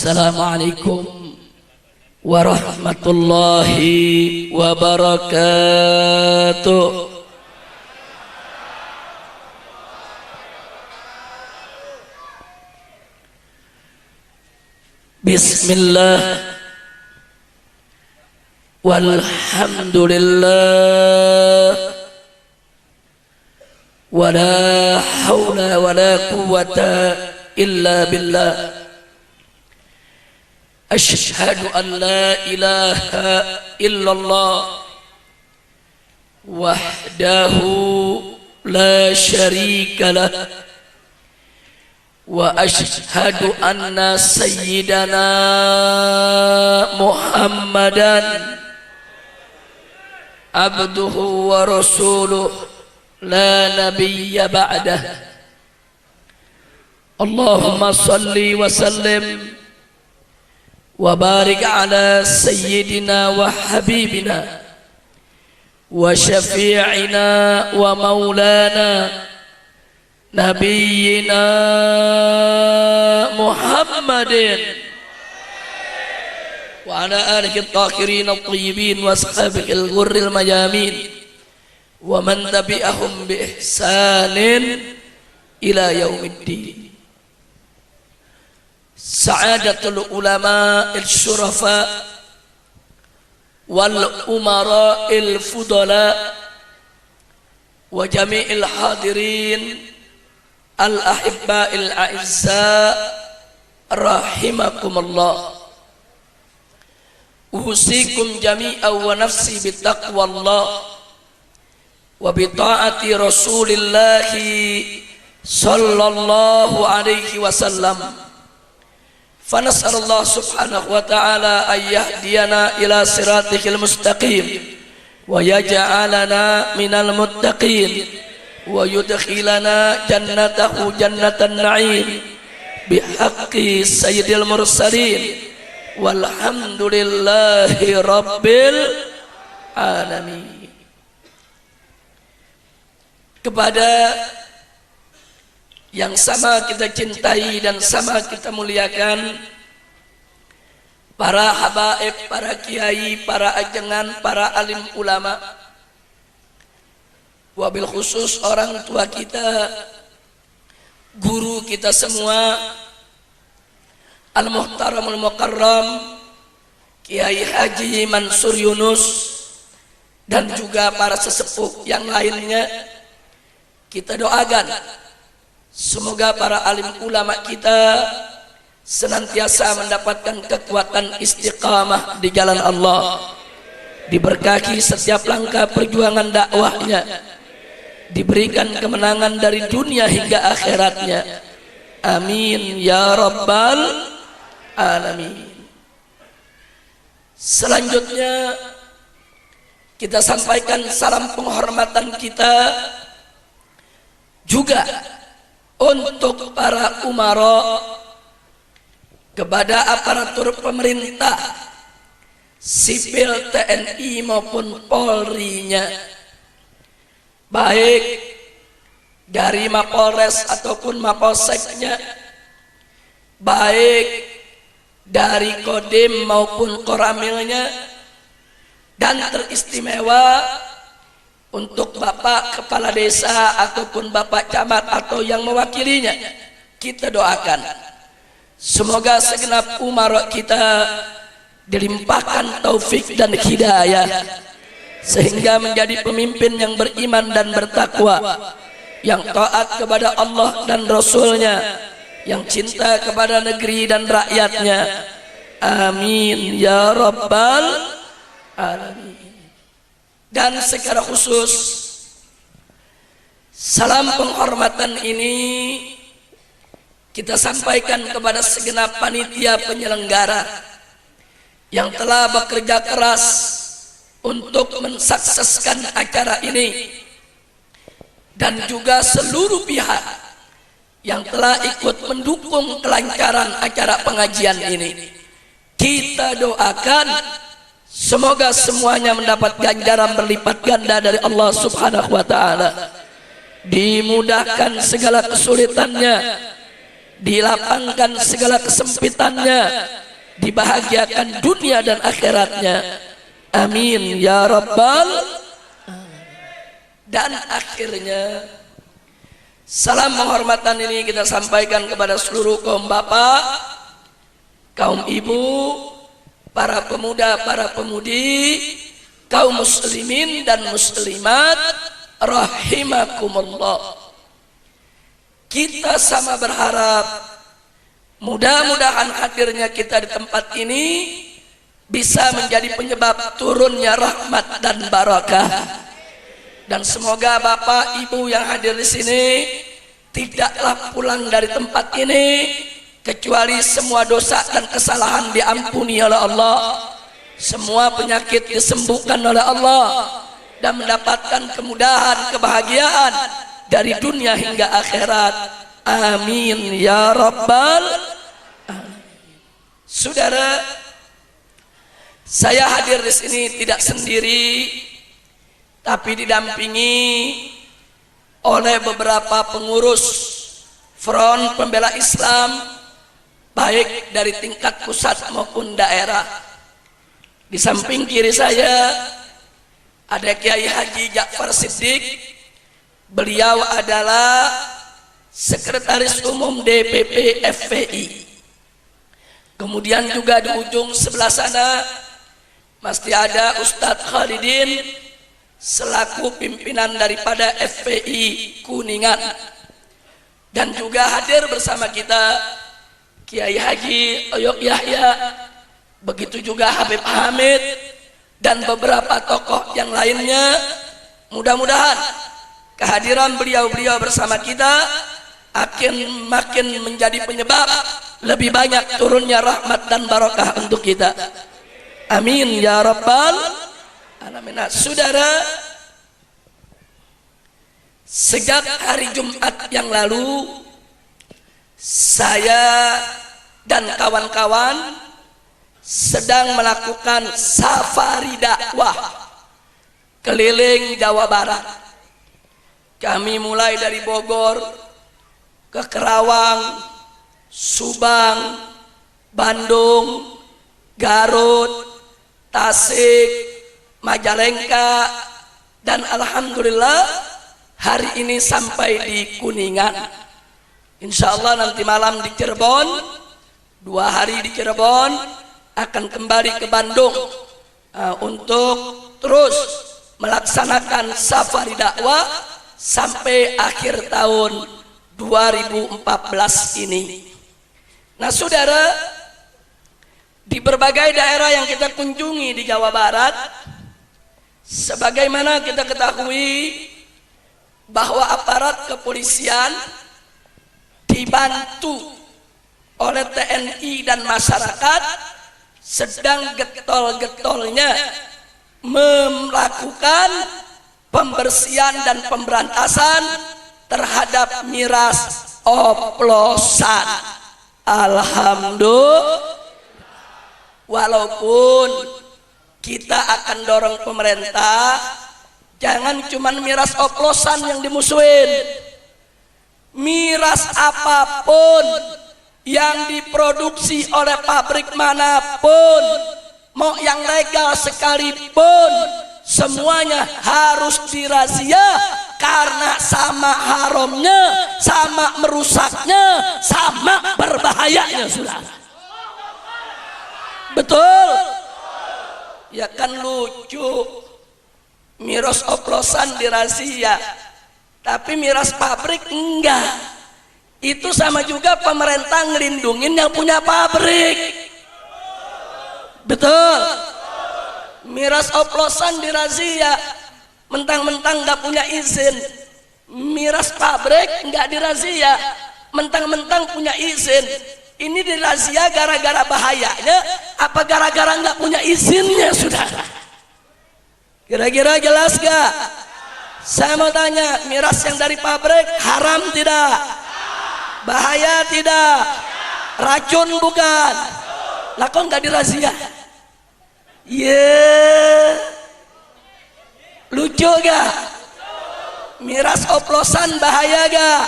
Assalamualaikum warahmatullahi wabarakatuh. Bismillah walhamdulillah wala hawla wala quwwata illa billah. Asyhadu an la ilaha illallah wahdahu la syarika lah wa asyhadu anna sayyidana Muhammadan abduhu wa rasuluh la nabiyya ba'dah. Allahumma salli wa sallim wa barik ala sayyidina wa habibina wa syafi'ina wa maulana nabiyyina Muhammadin wa ala alihi at-tahirin at-tayyibin wa ashabihi al-ghurril mayamin wa man tabi'ahum bi ihsanin ila yaumiddin. Sa'adatul ulama al-syurafa wal umara al-fudala wa jami'il hadirin al-ahibba al-a'izza rahimakumullah. Usikum jami'an wa nafsi bitaqwallah wa bita'ati rasulillahi sallallahu alaihi wasallam. Fanas'alullah subhanahu wa ta'ala an yahdiyana ila siratikil mustaqim wa yaj'alana minal muttaqin wa yudkhilana jannatahu jannatan na'im bihaqqi sayyidil mursalin walhamdulillahi rabbil alamin. Kepada yang sama kita cintai dan sama kita muliakan, para habaib, para kiai, para ajengan, para alim ulama, wabil khusus orang tua kita, guru kita semua, al-muhtaramul mukarram Kiai Haji Mansur Yunus, dan juga para sesepuh yang lainnya, kita doakan semoga para alim ulama kita senantiasa mendapatkan kekuatan istiqamah di jalan Allah, diberkahi setiap langkah perjuangan dakwahnya, diberikan kemenangan dari dunia hingga akhiratnya. Amin ya rabbal alamin. Selanjutnya kita sampaikan salam penghormatan kita juga untuk para umara, kepada aparatur pemerintah sipil TNI maupun Polri-nya, baik dari Mapolres ataupun Mapolseknya, baik dari Kodim maupun Koramilnya, dan teristimewa untuk Bapak Kepala Desa ataupun Bapak Camat atau yang mewakilinya. Kita doakan semoga segenap umara kita dilimpahkan taufik dan hidayah, sehingga menjadi pemimpin yang beriman dan bertakwa, yang taat kepada Allah dan Rasulnya, yang cinta kepada negeri dan rakyatnya. Amin ya rabbal alamin. Dan secara khusus salam penghormatan ini kita sampaikan kepada segenap panitia penyelenggara yang telah bekerja keras untuk mensukseskan acara ini, dan juga seluruh pihak yang telah ikut mendukung kelancaran acara pengajian ini. Kita doakan semoga semuanya mendapat ganjaran berlipat ganda dari Allah Subhanahu wa ta'ala, dimudahkan segala kesulitannya, dilapangkan segala kesempitannya, dibahagiakan dunia dan akhiratnya. Amin ya rabbal. Dan akhirnya salam penghormatan ini kita sampaikan kepada seluruh kaum bapak, kaum ibu, para pemuda, para pemudi, kaum muslimin dan muslimat rahimakumullah. Kita sama berharap mudah-mudahan hadirnya kita di tempat ini bisa menjadi penyebab turunnya rahmat dan barakah. Dan semoga bapak ibu yang hadir di sini tidaklah pulang dari tempat ini kecuali semua dosa dan kesalahan diampuni oleh Allah, semua penyakit disembuhkan oleh Allah, dan mendapatkan kemudahan, kebahagiaan dari dunia hingga akhirat. Amin ya rabbal alamin. Saudara, saya hadir di sini tidak sendiri, tapi didampingi oleh beberapa pengurus Front Pembela Islam, baik dari tingkat pusat maupun daerah. Di samping kiri saya ada Kiai Haji Ja'far Siddiq. Beliau adalah Sekretaris Umum DPP FPI. Kemudian juga di ujung sebelah sana masih ada Ustadz Khalidin selaku pimpinan daripada FPI Kuningan. Dan juga hadir bersama kita Kiai Haji Oyok Yahya, begitu juga Habib Hamid dan beberapa tokoh yang lainnya. Mudah-mudahan kehadiran beliau-beliau bersama kita akan makin menjadi penyebab lebih banyak turunnya rahmat dan barakah untuk kita. Amin ya rabbal alamin. Saudara, sejak hari Jumat yang lalu saya dan kawan-kawan sedang melakukan safari dakwah keliling Jawa Barat. Kami mulai dari Bogor ke Kerawang, Subang, Bandung, Garut, Tasik, Majalengka, dan alhamdulillah hari ini sampai di Kuningan. Insya Allah nanti malam di Cirebon, 2 hari di Cirebon, akan kembali ke Bandung untuk terus melaksanakan safari dakwah sampai akhir tahun 2014 ini. Nah saudara, di berbagai daerah yang kita kunjungi di Jawa Barat, sebagaimana kita ketahui bahwa aparat kepolisian dibantu oleh TNI dan masyarakat sedang getol-getolnya melakukan pembersihan dan pemberantasan terhadap miras oplosan. Alhamdulillah. Walaupun kita akan dorong pemerintah jangan cuma miras oplosan yang dimusuhin. Miras apapun yang diproduksi oleh pabrik manapun, mau yang legal sekalipun, semuanya harus dirazia karena sama haramnya, sama merusaknya, sama berbahayanya, saudara. Betul? Ya kan lucu, miras oplosan dirazia, tapi miras pabrik enggak. Itu sama juga pemerintah ngelindungin yang punya pabrik. Betul? Miras oplosan dirazia, mentang-mentang enggak punya izin. Miras pabrik enggak dirazia, mentang-mentang punya izin. Ini dirazia gara-gara bahayanya, apa gara-gara nggak punya izinnya, saudara? Kira-kira jelas gak? Saya mau tanya, miras yang dari pabrik haram tidak? Bahaya tidak? Racun bukan? Lah kok nggak dirazia? Lucu gak? Miras oplosan bahaya gak?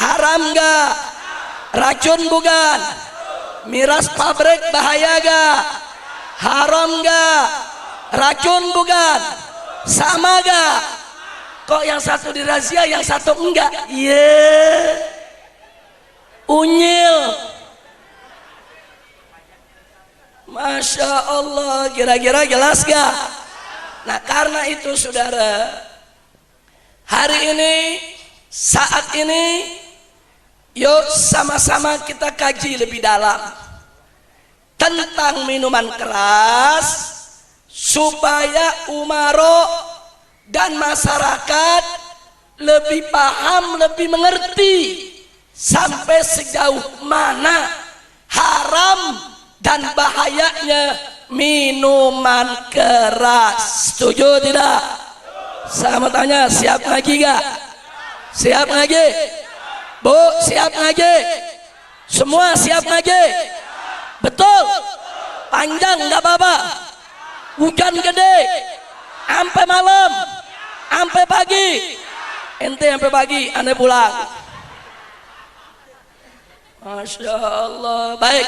Haram gak? Racun bukan. Miras pabrik bahaya gak? Haram gak? Racun bukan. Sama gak? Kok yang satu dirazia yang satu enggak? Unyil. Masya Allah, kira-kira jelas gak? Nah karena itu saudara, hari ini, saat ini, yuk sama-sama kita kaji lebih dalam tentang minuman keras, supaya umaro dan masyarakat lebih paham, lebih mengerti sampai sejauh mana haram dan bahayanya minuman keras. Setuju tidak? Saya mau tanya, siap ngaji gak? Siap ngaji? Bu, siap ngaji? Semua siap ngaji? Betul? Panjang gak apa-apa? Hujan gede sampai malam, sampai pagi. Ente sampai pagi, ane pulang. Masya Allah. Baik,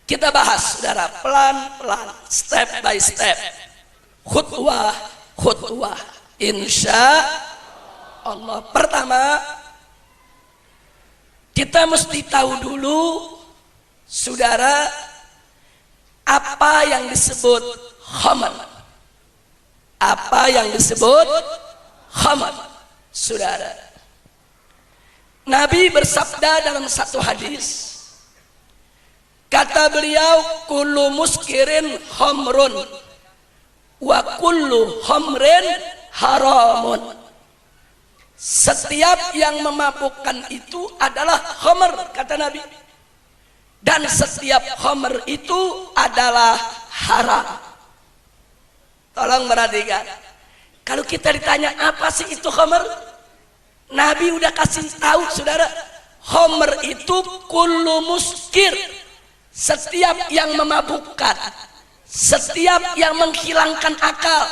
kita bahas saudara pelan-pelan, step by step, khutwah khutwah, insya Allah. Pertama, kita mesti tahu dulu saudara, apa yang disebut khamr. Apa yang disebut khamr, saudara. Nabi bersabda dalam satu hadis, kata beliau, kullu muskirin khamrun wa kullu khamrin haramun. Setiap yang memabukkan itu adalah khamr, kata Nabi, dan setiap khamr itu adalah haram. Tolong perhatikan, kalau kita ditanya apa sih itu khamr, Nabi udah kasih tahu saudara, khamr itu kullu muskir, setiap yang memabukkan, setiap yang menghilangkan akal,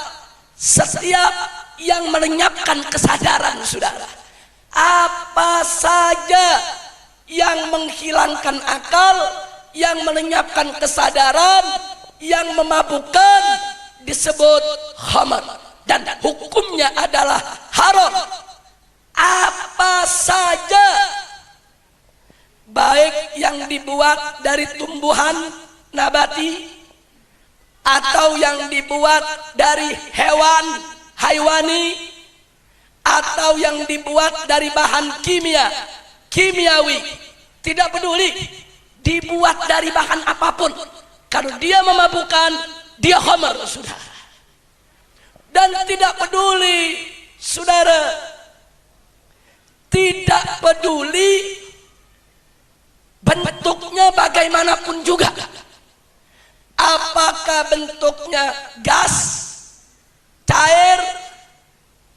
setiap yang melenyapkan kesadaran saudara. Apa saja yang menghilangkan akal, yang melenyapkan kesadaran, yang memabukkan disebut khamr, dan hukumnya adalah haram. Apa saja, baik yang dibuat dari tumbuhan nabati atau yang dibuat dari hewan haywani atau yang dibuat dari bahan kimiawi, tidak peduli dibuat dari bahan apapun, kalau dia memabukkan, dia khamr saudara. Dan tidak peduli saudara, tidak peduli bentuknya bagaimanapun juga, apakah bentuknya gas, cair,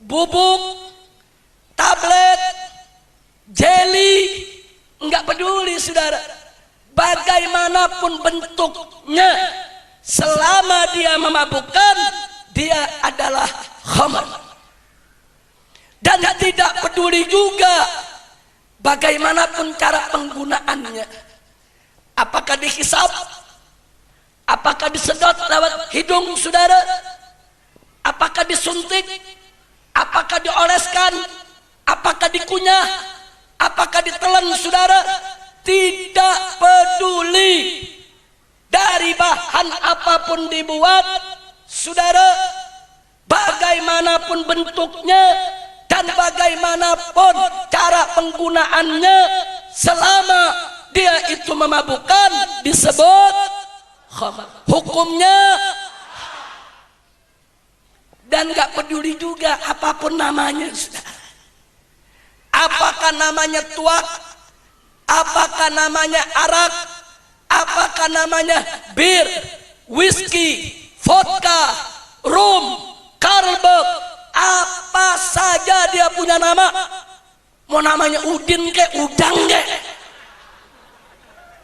bubuk, tablet, jelly, enggak peduli saudara, bagaimanapun bentuknya, selama dia memabukkan, dia adalah khamr. Dan tidak peduli juga bagaimanapun cara penggunaannya, apakah dihisap, apakah disedot lewat hidung saudara, apakah disuntik, apakah dioleskan, apakah dikunyah, apakah ditelan saudara, tidak peduli dari bahan apapun dibuat saudara, bagaimanapun bentuknya dan bagaimanapun cara penggunaannya, selama dia itu memabukkan disebut khamr, hukumnya. Dan gak peduli juga apapun namanya saudara, apakah namanya tuak, apakah namanya arak, apakah namanya bir, whisky, vodka, rum, Carlsberg, apa saja dia punya nama, mau namanya udin kek, udang kek,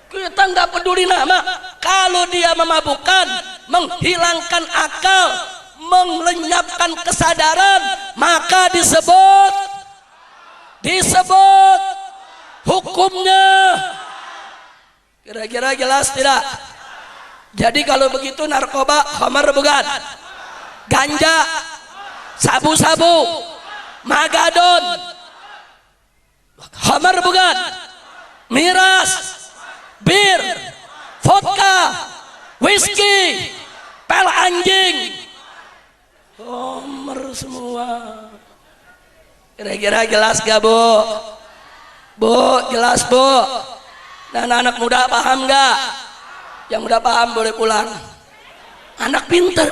kita nggak peduli nama. Kalau dia memabukkan, menghilangkan akal, melenyapkan kesadaran, maka disebut hukumnya. Kira-kira jelas tidak? Jadi kalau begitu narkoba khamar bukan? Ganja, sabu-sabu, magadon, khamar bukan? Miras, bir, vodka, whisky, pel anjing, khamar semua. Kira-kira jelas gak bu? Bu, jelas bu? Dan anak muda paham gak? Yang udah paham boleh pulang. Anak pinter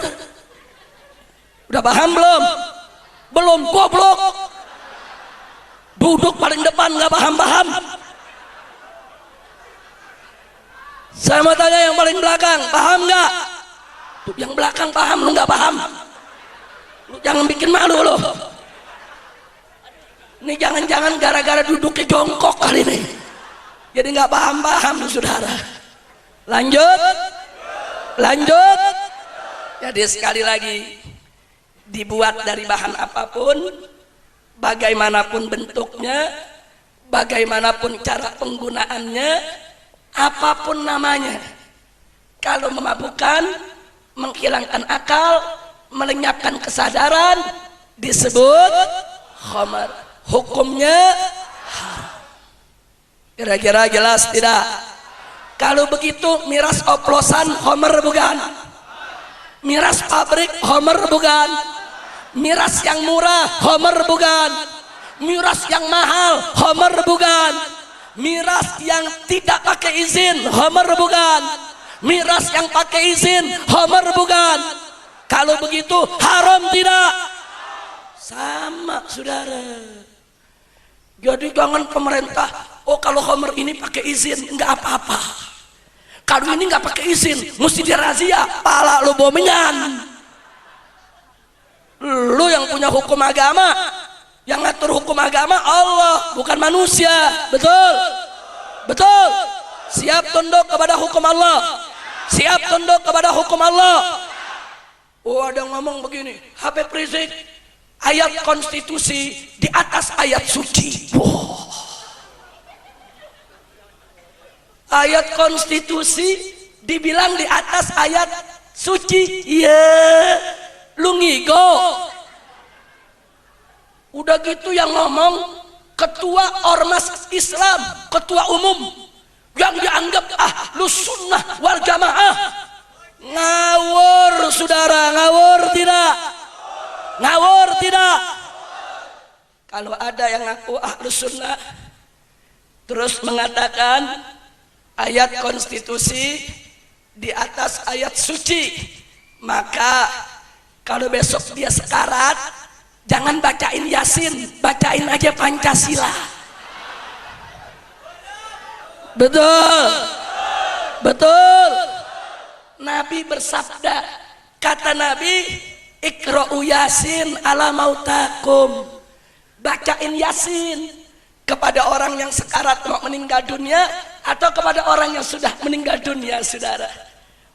udah paham belum? Belum, goblok. Duduk paling depan gak paham-paham. Saya mau tanya yang paling belakang, paham gak? Tuh, yang belakang paham, lu gak paham. Lu jangan bikin malu lu. Ini jangan-jangan gara-gara duduknya jongkok kali ini, jadi nggak paham-paham saudara. Lanjut. Jadi sekali lagi, dibuat dari bahan apapun, bagaimanapun bentuknya, bagaimanapun cara penggunaannya, apapun namanya, kalau memabukkan, menghilangkan akal, melenyapkan kesadaran, disebut khamar. Hukumnya haram. Kira-kira jelas tidak? Kalau begitu miras oplosan khamar bukan? Miras pabrik khamar bukan? Miras yang murah khamar bukan? Miras yang mahal khamar bukan? Miras yang tidak pakai izin khamar bukan? Miras yang pakai izin khamar bukan? Kalau begitu haram tidak? Sama saudara. Jadi jangan pemerintah, oh kalau khamar ini pakai izin enggak apa-apa, kalau ini enggak pakai izin mesti dirazia, pala lu bomengan. Lu yang punya hukum agama, yang ngatur hukum agama Allah, bukan manusia. Betul? Betul? Siap tunduk kepada hukum Allah, siap tunduk kepada hukum Allah. Oh ada yang ngomong begini, Habib Rizik, ayat konstitusi di atas ayat suci. Wow. Ayat konstitusi dibilang di atas ayat suci. Iya, lu ngigo. Udah gitu yang ngomong ketua ormas Islam, ketua umum yang dianggap ahlus sunnah wal jamaah. Ngawur saudara, ngawur tidak? Ngawur tidak? Kalau ada yang ngaku ahlus sunnah terus mengatakan ayat konstitusi di atas ayat suci, maka kalau besok dia sekarat jangan bacain Yasin, bacain aja Pancasila. Betul? Betul? Nabi bersabda, kata Nabi, Iqra'u Yasin ala mautakum, bacain Yasin kepada orang yang sekarat mau meninggal dunia atau kepada orang yang sudah meninggal dunia saudara.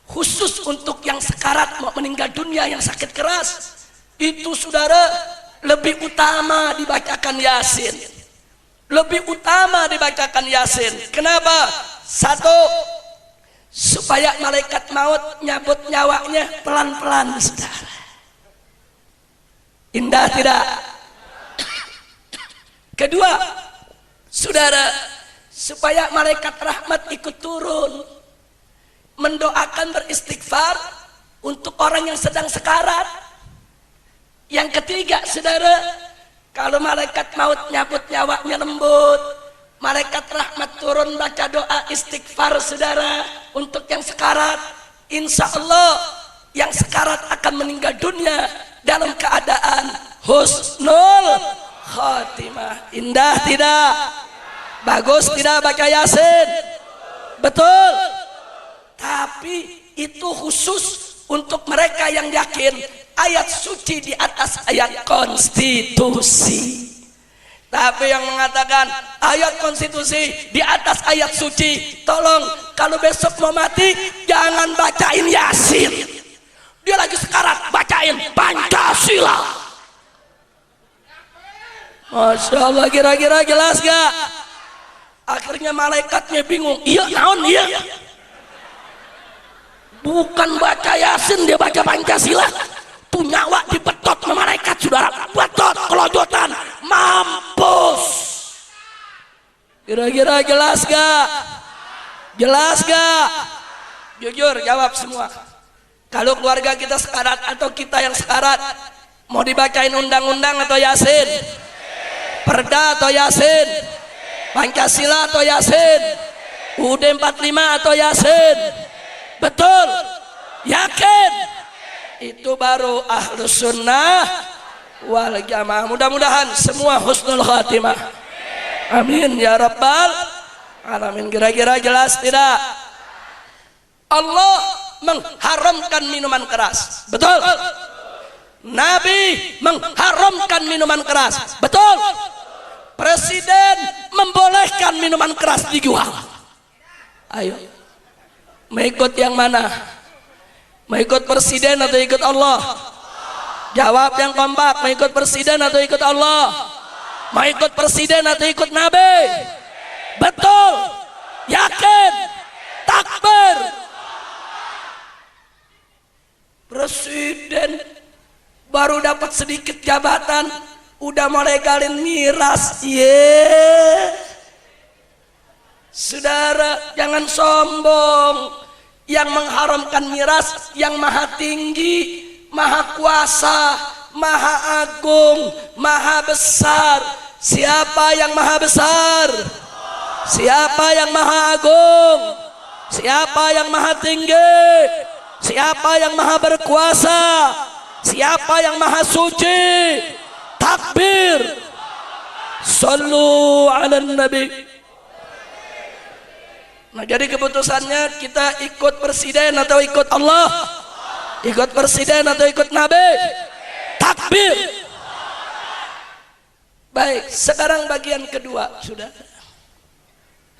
Khusus untuk yang sekarat mau meninggal dunia yang sakit keras, itu saudara lebih utama dibacakan Yasin, lebih utama dibacakan Yasin. Kenapa? Satu, supaya malaikat maut nyabut nyawanya pelan-pelan saudara. Indah tidak? Kedua, saudara, supaya malaikat rahmat ikut turun mendoakan, beristighfar untuk orang yang sedang sekarat. Yang ketiga saudara, kalau malaikat maut nyabut nyawanya lembut, malaikat rahmat turun baca doa istighfar saudara untuk yang sekarat, insya Allah yang sekarat akan meninggal dunia dalam keadaan husnul khatimah. Indah tidak? Bagus tidak baca Yasin? Betul? Tapi itu khusus untuk mereka yang yakin ayat suci di atas ayat konstitusi. Tapi yang mengatakan ayat konstitusi di atas ayat suci, tolong kalau besok mau mati jangan bacain Yasin, dia lagi sekarat bacain Pancasila. Masya Allah, kira-kira jelas gak? Akhirnya malaikatnya bingung. Iya naon iya. Bukan baca Yasin, dia baca Pancasila. Tuh nyawa dibetot sama malaikat, saudara. Betot, kelojotan, mampus. Kira-kira jelas gak? Jelas gak? Jujur jawab semua. Kalau keluarga kita sekarat atau kita yang sekarat, mau dibacain undang-undang atau Yasin? Perda atau Yasin? Pancasila atau Yasin? UUD 45 atau Yasin? Betul? Yakin? Itu baru ahlus sunnah wal jamaah. Mudah-mudahan semua husnul khatimah. Amin ya rabbal alamin. Kira-kira jelas tidak? Allah mengharamkan minuman keras. Betul? Nabi mengharamkan minuman keras. Betul? Presiden membolehkan minuman keras dijual. Ayo, mau ikut yang mana? Mau ikut presiden atau ikut Allah? Jawab yang kompak. Mau ikut presiden atau ikut Allah? Mau ikut presiden atau ikut Nabi? Betul? Yakin? Takbir? Presiden baru dapat sedikit jabatan udah mau legalin miras. Saudara, jangan sombong. Yang mengharamkan miras yang maha tinggi, maha kuasa, maha agung, maha besar. Siapa yang maha besar? Siapa yang maha agung? Siapa yang maha tinggi? Siapa yang maha berkuasa? Siapa yang maha suci? Takbir. Sallu ala nabi. Nah, jadi keputusannya kita ikut presiden atau ikut Allah? Ikut presiden atau ikut Nabi? Takbir. Baik, sekarang bagian kedua sudah.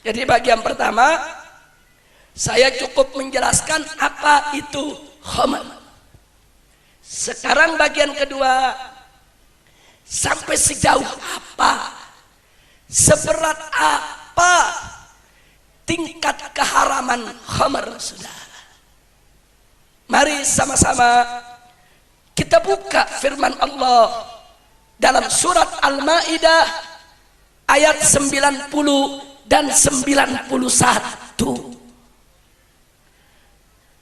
Jadi bagian pertama saya cukup menjelaskan apa itu khamar. Sekarang bagian kedua, sampai sejauh apa, seberat apa tingkat keharaman khamar, saudara. Mari sama-sama kita buka firman Allah dalam surat Al-Maidah ayat 90 dan 91.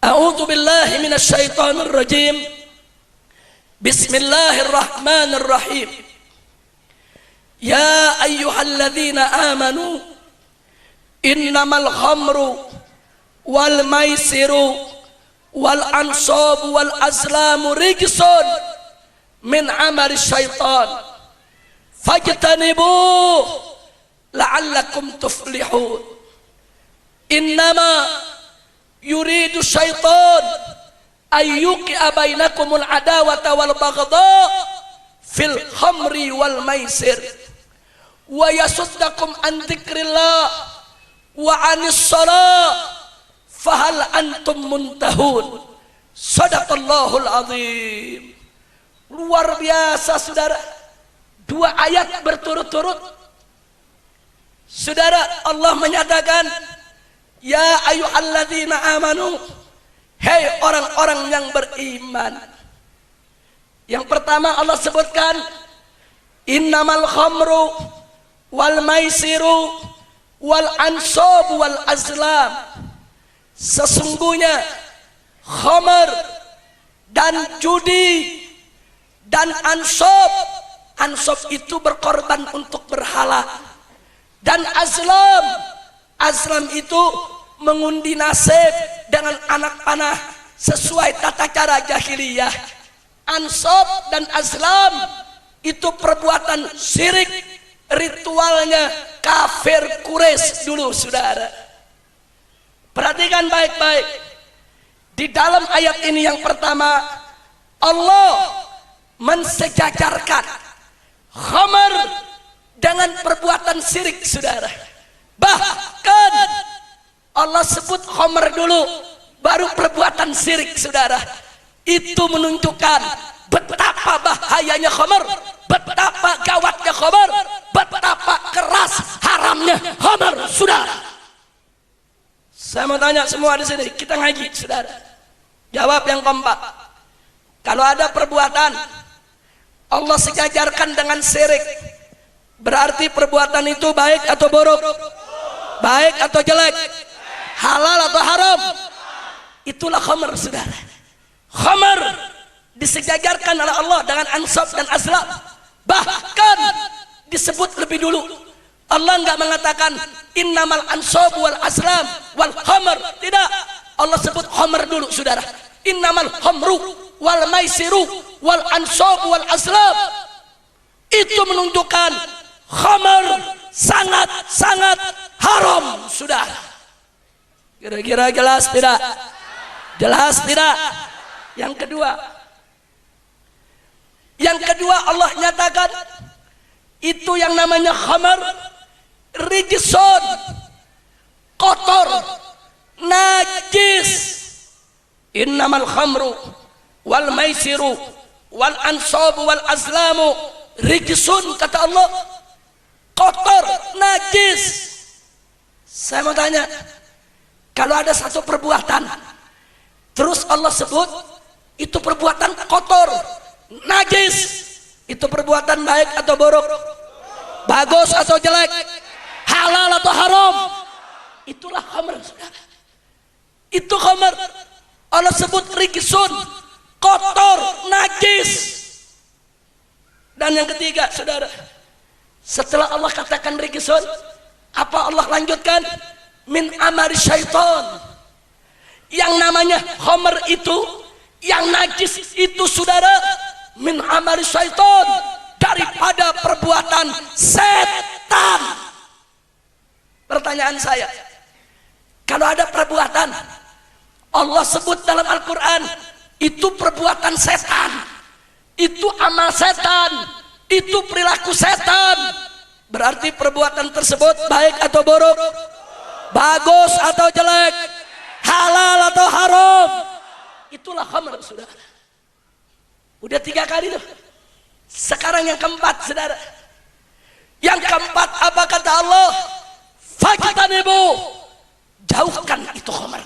A'udzu billahi minasyaitonir rajim. Bismillahirrahmanirrahim. Ya ayyuhalladzina amanu innamal khamru wal maisiru wal ansabu wal azlamu rijsun min amali syaitan fajtanibuh la'allakum tuflihun. Innama yuridu syaitan ayyuqi'a bainakumul adawata wal baghdha fil khamri wal maisir wa yasuddakum an dzikrillah wa anis salat fahal antum muntahun. Sadaqallahul azim. Luar biasa, saudara. Dua ayat berturut-turut, saudara. Allah menyatakan, ya ayyuhalladzina amanu, hei orang-orang yang beriman. Yang pertama Allah sebutkan, innamal khamru wal maisiru wal ansab wal azlam. Sesungguhnya khamar dan judi dan ansab, ansab itu berkorban untuk berhala, dan azlam, azlam itu mengundi nasib dengan anak panah sesuai tata cara jahiliyah. Ansab dan azlam itu perbuatan syirik, ritualnya kafir Quraisy dulu, saudara. Perhatikan baik-baik. Di dalam ayat ini yang pertama, Allah mensejajarkan khamar dengan perbuatan syirik, saudara. Bahkan Allah sebut khamar dulu, baru perbuatan syirik, saudara. Itu menunjukkan betapa bahayanya khamar, betapa gawatnya khamar, betapa keras haramnya khamar, saudara. Saya mau tanya semua di sini, kita ngaji, saudara. Jawab yang kompak. Kalau ada perbuatan Allah sejajarkan dengan syirik, berarti perbuatan itu baik atau buruk? Baik atau jelek? Halal atau haram? Itulah khamar, saudara. Khamar disejajarkan oleh Allah dengan ansab dan azlam. Bahkan disebut lebih dulu. Allah enggak mengatakan innamal ansab wal azlam wal khamar. Tidak. Allah sebut khamar dulu, saudara. Innamal khamru wal maisiru wal ansab wal azlam. Itu menunjukkan khamar sangat-sangat haram, saudara. Kira-kira jelas tidak? Jelas tidak? Yang kedua Allah nyatakan itu yang namanya khamar rijsun, kotor, najis. Innamal khamru wal maisiru wal ansabu wal azlamu rijsun, kata Allah, kotor, najis. Saya mau tanya, kalau ada satu perbuatan terus Allah sebut itu perbuatan kotor, najis, itu perbuatan baik atau buruk? Bagus atau jelek? Halal atau haram? Itulah khamar, saudara. Itu khamar. Allah sebut rijsun, kotor, najis. Dan yang ketiga, saudara, setelah Allah katakan rijsun, apa Allah lanjutkan? Min amali syaitan. Yang namanya khamar itu, yang najis itu, saudara, min amali syaitan, daripada perbuatan setan. Pertanyaan saya, kalau ada perbuatan Allah sebut dalam Al-Quran itu perbuatan setan, itu amal setan, itu perilaku setan, berarti perbuatan tersebut baik atau buruk? Bagus atau jelek? Halal atau haram? Itulah khamar, saudara. Udah 3 kali tuh. Sekarang yang keempat, saudara. Yang keempat apa kata Allah? Fajtanibu, jauhkan itu khamar.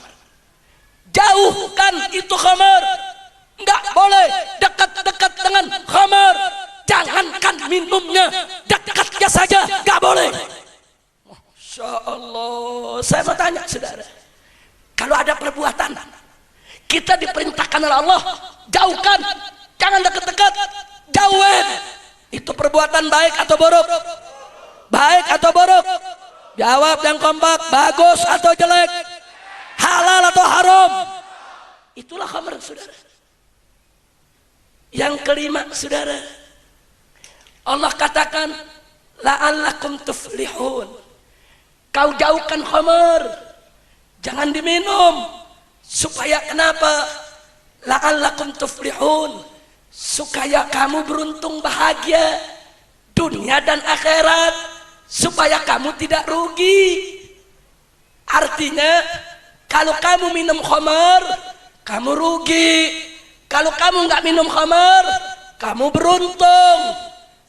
Jauhkan itu khamar. Enggak boleh dekat-dekat dengan khamar. Jangankan minumnya, dekatnya saja enggak boleh. Masya Allah. Saya mau tanya, saudara, kalau ada perbuatan kita diperintahkan oleh Allah, jauhkan, jangan dekat-dekat, jauhin. Itu perbuatan baik atau buruk? Baik atau buruk? Jawab yang kompak. Bagus atau jelek? Halal atau haram? Itulah khamar, saudara. Yang kelima, saudara, Allah katakan la'allakum tuflihun. Kau jauhkan khamar, jangan diminum. Supaya kenapa? La'allakum tuflihun, supaya kamu beruntung bahagia dunia dan akhirat, supaya kamu tidak rugi. Artinya kalau kamu minum khamar, kamu rugi. Kalau kamu nggak minum khamar, kamu beruntung.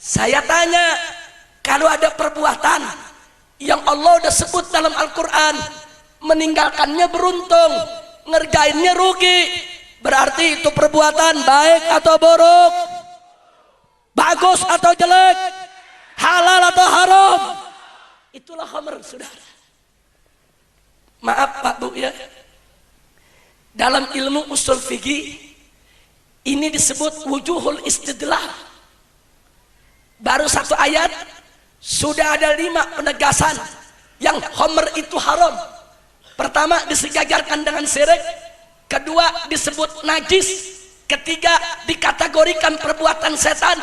Saya tanya, kalau ada perbuatan yang Allah udah sebut dalam Al-Quran, meninggalkannya beruntung, ngerjainnya rugi, berarti itu perbuatan baik atau buruk? Bagus atau jelek? Halal atau haram? Itulah khamar, saudara. Maaf Pak Bu ya, dalam ilmu usul fikih ini disebut wujuhul istidlal. Baru 1 ayat sudah ada 5 penegasan yang khamar itu haram. Pertama, disejajarkan dengan syirik. Kedua, disebut najis. Ketiga, dikategorikan perbuatan setan.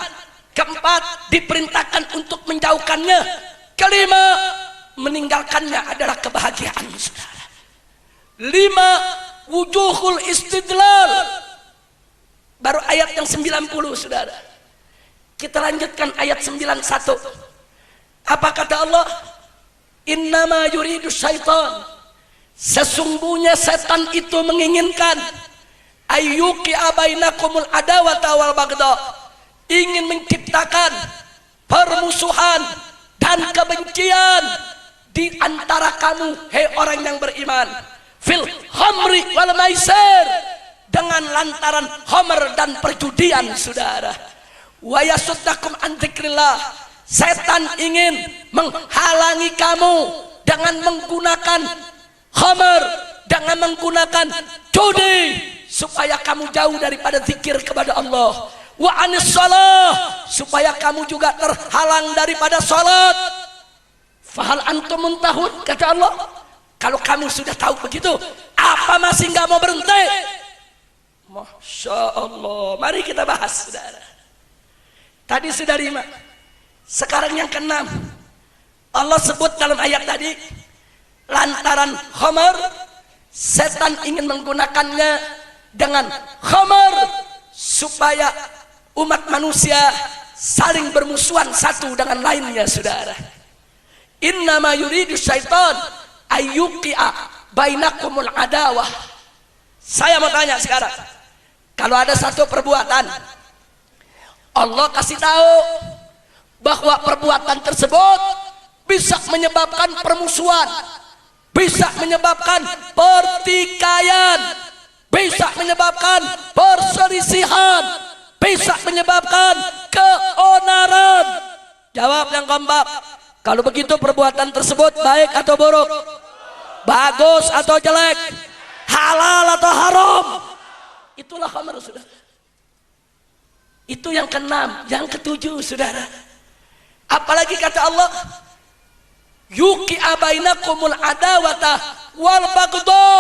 Keempat, diperintahkan untuk menjauhkannya. Kelima, meninggalkannya adalah kebahagiaan, saudara. 5 wujuhul istidlal. Baru ayat yang 90, saudara. Kita lanjutkan ayat 91. Apa kata Allah? Innama yuridu syaitan, sesungguhnya setan itu menginginkan ayyuki abainakumul adawata wal bagda, ingin menciptakan permusuhan, dan kebencian di antara kamu, hei orang yang beriman, fil khamri wal maisir, dengan lantaran khamr dan perjudian, saudara. Wa yasuddakum an dzikrillah, setan ingin menghalangi kamu dengan menggunakan khamr, dengan menggunakan judi, supaya kamu jauh daripada zikir kepada Allah. Wa anis shalah, supaya kamu juga terhalang daripada salat. Fahal antum muntahun, kata Allah. Kalau kamu sudah tahu begitu, apa masih nggak mau berhenti? Masya Allah. Mari kita bahas, saudara. Tadi sudah 5, sekarang yang ke-6. Allah sebut dalam ayat tadi, lantaran khamr, setan ingin menggunakannya dengan khamr supaya umat manusia saling bermusuhan satu dengan lainnya, saudara. Innama yuridu syaitan ayyuqi'a bainakumul adawah. Saya mau tanya sekarang, kalau ada satu perbuatan Allah kasih tahu bahwa perbuatan tersebut bisa menyebabkan permusuhan, bisa menyebabkan pertikaian, bisa menyebabkan perselisihan, bisa menyebabkan keonaran. Jawab yang kompak. Kalau begitu perbuatan tersebut baik atau buruk? Bagus atau jelek? Halal atau haram? Itulah khamr, saudara. Itu yang ke-6. Yang ke-7, saudara, apalagi kata Allah, yuqi'a bainakumul adawata wal baghdha,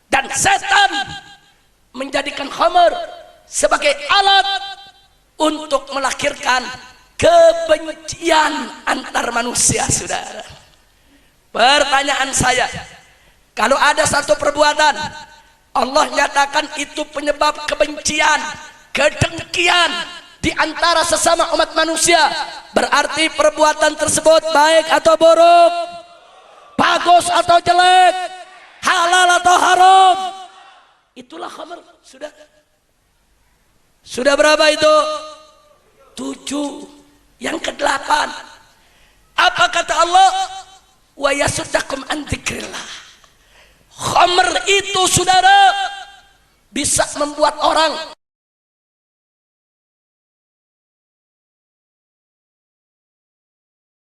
dan setan menjadikan khamr sebagai alat untuk melahirkan kebencian antar manusia, saudara. Pertanyaan saya, kalau ada satu perbuatan Allah nyatakan itu penyebab kebencian, kedengkian di antara sesama umat manusia, berarti perbuatan tersebut baik atau buruk? Bagus atau jelek? Halal atau haram? Itulah khamr, sudah. Sudah berapa itu? 7. Yang ke-8, apa kata Allah? Wa yasuddakum an dzikrillah. Khamr itu, saudara, bisa membuat orang